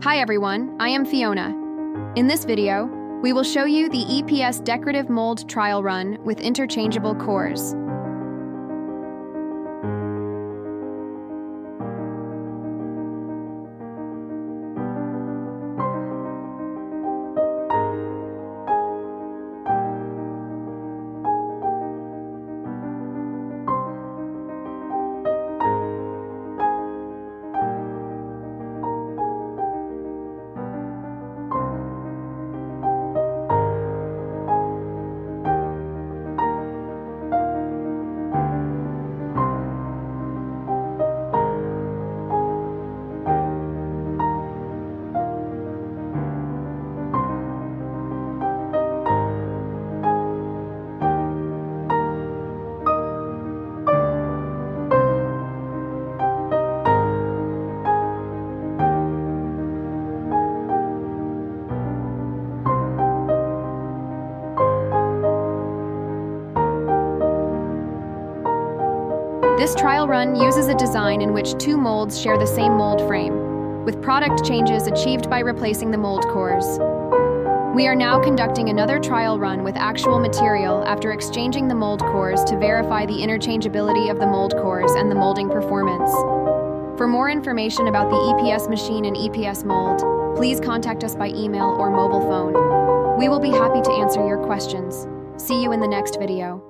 Hi everyone, I am Fiona. In this video, we will show you the EPS Decorative Mould trial run with interchangeable cores. This trial run uses a design in which two molds share the same mold frame, with product changes achieved by replacing the mold cores. We are now conducting another trial run with actual material after exchanging the mold cores to verify the interchangeability of the mold cores and the molding performance. For more information about the EPS machine and EPS mold, please contact us by email or mobile phone. We will be happy to answer your questions. See you in the next video.